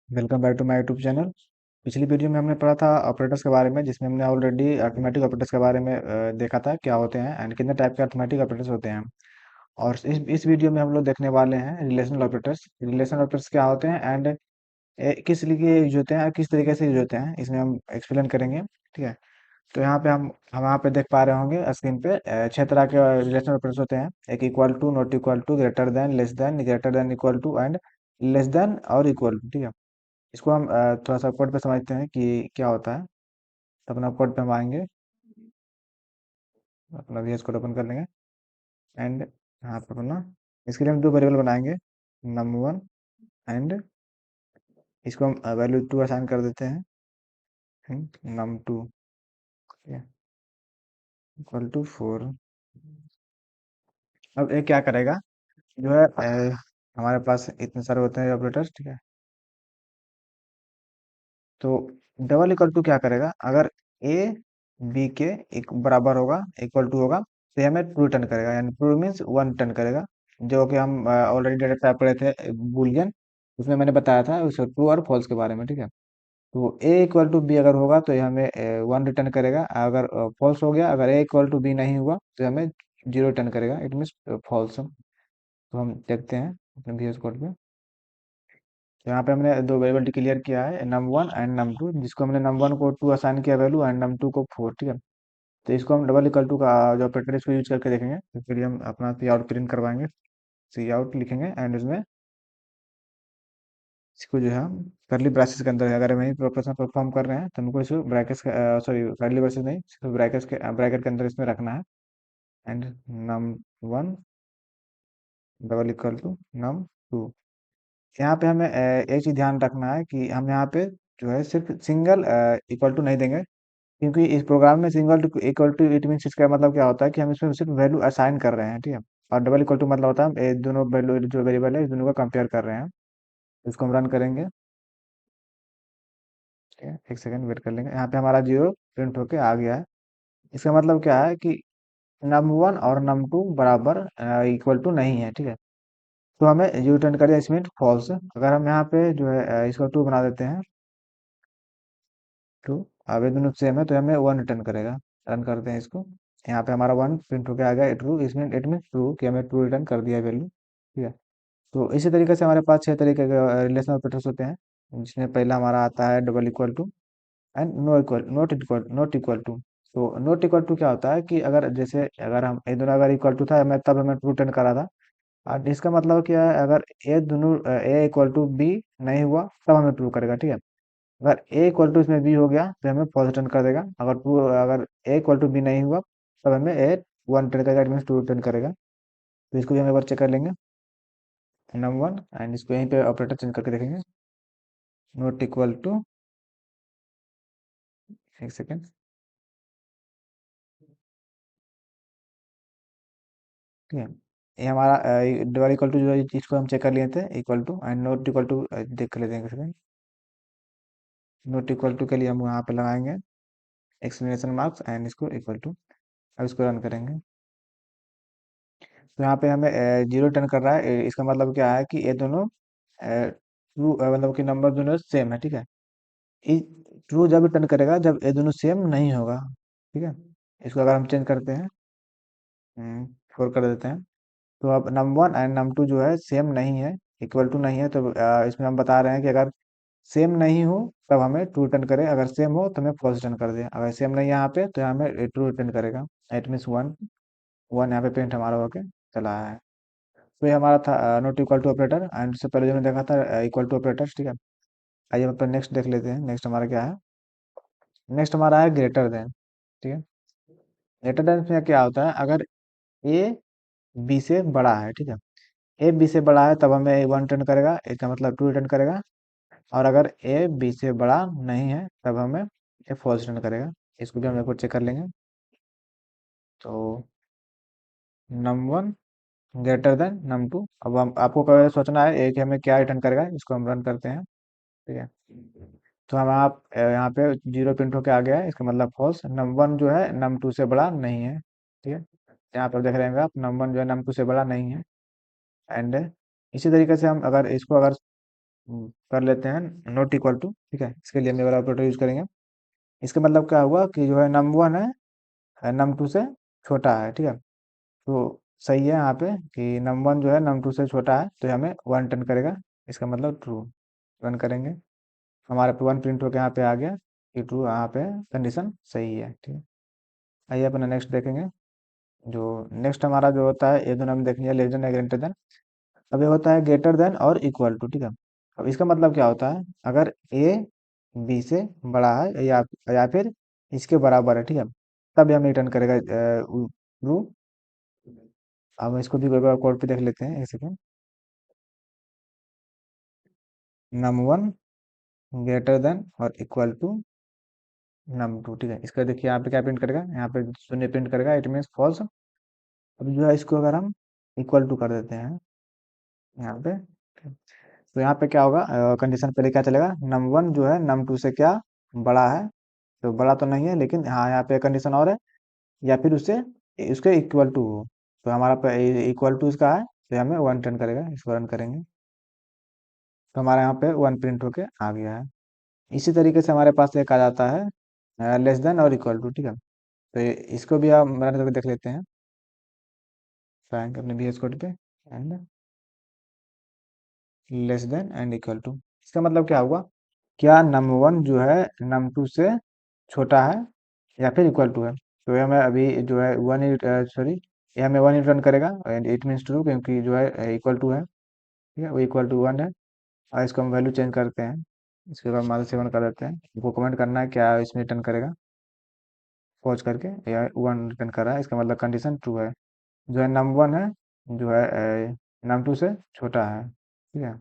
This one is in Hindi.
Welcome back to my YouTube channel. पिछली वीडियो में हमने पढ़ा था ऑपरेटर्स के बारे में, जिसमें हमने ऑलरेडी अर्थमेटिक ऑपरेटर्स के बारे में देखा था क्या होते हैं एंड कितने टाइप के अर्थमेटिक ऑपरेटर्स होते हैं। और इस वीडियो में हम लोग देखने वाले हैं रिलेशनल ऑपरेटर्स। रिलेशनल ऑपरेटर्स क्या होते हैं एंड किस लिए यूज होते हैं और किस तरीके से यूज होते हैं, इसमें हम एक्सप्लेन करेंगे। ठीक है। तो यहाँ पे हम यहाँ पे देख पा रहे होंगे स्क्रीन पे 6 तरह के रिलेशनल ऑपरेटर्स होते हैं। एक equal to, not equal to, greater than, equal to and less than और इक्वल टू। ठीक है। इसको हम थोड़ा सा कोड पे समझते हैं कि क्या होता है। तो अपना कोड पे हम आएंगे, अपना VS कोड ओपन कर लेंगे एंड यहाँ पर अपना इसके लिए हम दो वेरिएबल बनाएंगे, num1 एंड इसको हम वैल्यू 2 असाइन कर देते हैं, num2 इक्वल टू 4। अब ये क्या करेगा, जो है हमारे पास इतने सारे होते हैं ऑपरेटर्स। ठीक है। तो डबल इक्वल टू क्या करेगा, अगर ए बी के एक बराबर होगा, इक्वल टू होगा, तो ये हमें ट्रू रिटर्न करेगा, यानी ट्रू मीन्स वन रिटर्न करेगा। जो कि हम ऑलरेडी डेटा टाइप पढ़े थे बूलियन, उसमें मैंने बताया था उस ट्रू और फॉल्स के बारे में। ठीक है। तो ए इक्वल टू बी अगर होगा तो ये हमें वन रिटर्न करेगा, अगर फॉल्स हो गया, अगर ए इक्वल टू बी नहीं हुआ तो ये हमें जीरो रिटर्न करेगा, इट मीन्स फॉल्स। तो हम देखते हैं अपने VS कोड पे। यहाँ पे हमने दो वेरिएबल डिक्लेयर किया है, num1 एंड num2, जिसको हमने num1 को 2 असाइन किया वैल्यू एंड num2 को 4। ठीक है। तो इसको हम डबल इक्वल टू का जो ऑपरेटर इसको यूज करके देखेंगे। तो फिर हम अपना सी आउट प्रिंट करवाएंगे, सी आउट लिखेंगे एंड उसमें इसको जो है हम करली ब्रैकेट्स के अंदर, अगर हम यही ऑपरेशन परफॉर्म कर रहे हैं तो हमको इसको ब्रैकेट्स सॉरी करली ब्रैकेट्स नहीं, सिर्फ ब्रैकेट के अंदर इसमें रखना है। And num1 double equal to num2। यहाँ पे हमें एक चीज ध्यान रखना है कि हम यहाँ पे जो है सिर्फ सिंगल इक्वल टू नहीं देंगे, क्योंकि इस प्रोग्राम में single to equal to it means इसका मतलब क्या होता है कि हम इसमें सिर्फ वैल्यू असाइन कर रहे हैं। ठीक है। और डबल इक्वल टू मतलब होता है हम ये दोनों वैल्यू जो वेरिएबल है इस दोनों को कंपेयर कर रहे हैं। इसको हम रन करेंगे। ठीक है, एक सेकंड वेट कर लेंगे। यहाँ पे हमारा जीरो प्रिंट होके आ गया है। इसका मतलब क्या है कि num1 और num2 बराबर इक्वल टू नहीं है। ठीक है। तो हमें जो रिटर्न करेगा इसमें फॉल्स। अगर हम यहाँ पे जो है इसको टू बना देते हैं, ट्रू, अब ये दोनों सेम है तो हमें वन रिटर्न करेगा। रन करते हैं इसको। यहाँ पे हमारा वन प्रिंट होकर आ गया ट्रू, इसमें इट मीन ट्रू कि हमें ट्रू रिटर्न कर दिया वैल्यू। ठीक है। तो इसी तरीके से हमारे पास 6 तरीके के रिलेशनल ऑपरेटर्स होते हैं, जिसमें पहला हमारा आता है double equal to and not equal to. तो नॉट इक्वल टू क्या होता है कि अगर जैसे अगर हम ये दोनों अगर इक्वल टू था, मैं तब हमें ट्रू रिटर्न करा था। और इसका मतलब क्या है, अगर ए इक्वल टू बी नहीं हुआ तब हमें ट्रू करेगा। ठीक है। अगर ए इक्वल टू इसमें बी हो गया तो हमें फॉल्स रिटर्न कर देगा। अगर ए इक्वल टू बी नहीं हुआ तब हमें ए वन रिटर्न करेगा, इट मीन्स टू रिटर्न करेगा। तो इसको भी हम एक बार चेक कर लेंगे, num1 एंड इसको यहीं पे ऑपरेटर चेंज करके देखेंगे, नॉट इक्वल टू, एक सेकेंड। ठीक है। ये हमारा डबल इक्वल टू जो है इसको हम चेक कर लिए थे, equal to and not equal to देख कर लेते हैं एक सेकेंड। नॉट इक्वल टू के लिए हम वहाँ पे लगाएंगे एक्सक्लेमेशन मार्क्स एंड इसको इक्वल टू। अब इसको रन करेंगे तो यहाँ पे हमें जीरो टर्न कर रहा है। इसका मतलब क्या है कि ये दोनों ट्रू, मतलब कि नंबर दोनों सेम है। ठीक है। ट्रू जब रिटर्न करेगा जब ये दोनों सेम नहीं होगा। ठीक है। इसको अगर हम चेंज करते हैं, फोर कर देते हैं, तो अब num1 एंड num2 जो है सेम नहीं है, इक्वल टू नहीं है। तो इसमें हम बता रहे हैं कि अगर सेम नहीं हो तब हमें ट्रू रिटर्न करे, अगर सेम हो तो हमें फॉल्स रिटर्न कर दे। अगर सेम नहीं है यहाँ पे तो हमें ट्रू रिटर्न करेगा, इट मीन्स वन। वन यहाँ पे प्रिंट हमारा होके चला आया है। तो ये हमारा था not equal to operator and उससे पहले जो हमने देखा था इक्वल टू ऑपरेटर। ठीक है। आइए हम अपना नेक्स्ट देख लेते हैं। नेक्स्ट हमारा क्या है, नेक्स्ट हमारा है ग्रेटर देन। ठीक है। ग्रेटर देन में क्या होता है, अगर ए बी से बड़ा है। ठीक है। ए बी से बड़ा है तब हमें वन रिटर्न करेगा, इसका मतलब टू रिटर्न करेगा। और अगर ए बी से बड़ा नहीं है तब हमें ए फॉल्स रिटर्न करेगा। इसको भी हम एक बार चेक कर लेंगे। तो num1 ग्रेटर देन num2। अब हम आपको सोचना है कि हमें क्या रिटर्न करेगा, इसको हम रन करते हैं। ठीक है। तो हम आप यहाँ पे जीरो प्रिंट होके आ गया है, इसका मतलब फॉल्स। num1 जो है num2 से बड़ा नहीं है। ठीक है। यहाँ पर देख रहे हैं आप, num1 जो है num2 से बड़ा नहीं है। एंड इसी तरीके से हम अगर इसको अगर कर लेते हैं नॉट इक्वल टू, ठीक है। इसके लिए हम ये वाला ऑपरेटर यूज करेंगे। इसका मतलब क्या हुआ कि जो है नम वन है नम टू से छोटा है, ठीक है। तो सही है यहाँ पे कि नम वन जो है नम टू से छोटा है, तो ये हमें वन टर्न करेगा। इसका मतलब ट्रू। रन करेंगे, हमारे पे वन प्रिंट होकर यहाँ पे आ गया कि ट्रू, यहाँ पे कंडीशन सही है, ठीक है। आइए अपना नेक्स्ट देखेंगे। जो नेक्स्ट हमारा जो होता है, ये दोनों हम देखेंगे, लेस देन या ग्रेटर देन। अब ये होता है ग्रेटर देन और इक्वल टू, ठीक है। अब इसका मतलब क्या होता है, अगर ए बी से बड़ा है या फिर इसके बराबर है, ठीक है, तब ये हमें रिटर्न करेगा ट्रू। अब इसको भी एक बार कोड पे देख लेते हैं, एक second. Num one greater than और इक्वल टू नम टू, ठीक है। इसका देखिए यहाँ पे क्या प्रिंट करेगा, यहाँ पे शून्य प्रिंट करेगा, इट मीन्स फॉल्स। अब जो है इसको अगर हम इक्वल टू कर देते हैं यहाँ पे, तो यहाँ पे क्या होगा, कंडीशन पहले क्या चलेगा, नम वन जो है नम टू से क्या बड़ा है। तो बड़ा तो नहीं है, लेकिन हाँ यहाँ पे कंडीशन और है, या फिर उससे उसके इक्वल टू हो। तो हमारा पे इक्वल टू इसका है, तो हमें वन टर्न करेगा। इसको रन करेंगे तो हमारे यहाँ पे वन प्रिंट होके आ गया है। इसी तरीके से हमारे पास एक आ जाता है लेस देन और इक्वल टू, ठीक है। तो इसको भी हम रन करके देख लेते हैं। बैंक अपने VS कोड पे and less than and equal to. इसका मतलब क्या हुआ, क्या नम वन जो है नम टू से छोटा है या फिर इक्वल टू है। तो ये हमें अभी जो है वन ही, सॉरी, ये हमें वन ही रिटर्न करेगा, एंड इट मीन्स ट्रू, क्योंकि जो है इक्वल टू है, ठीक है, वो इक्वल टू वन है। और इसको हम वैल्यू चेंज करते हैं, इसके बाद माइनस सेवन कर देते हैं। आपको कमेंट करना है क्या इसमें रिटर्न करेगा, पॉज करके, या वन रिटर्न कर रहा है, इसका मतलब कंडीशन ट्रू है। जो है नम वन है, जो है नम टू से छोटा है, ठीक है।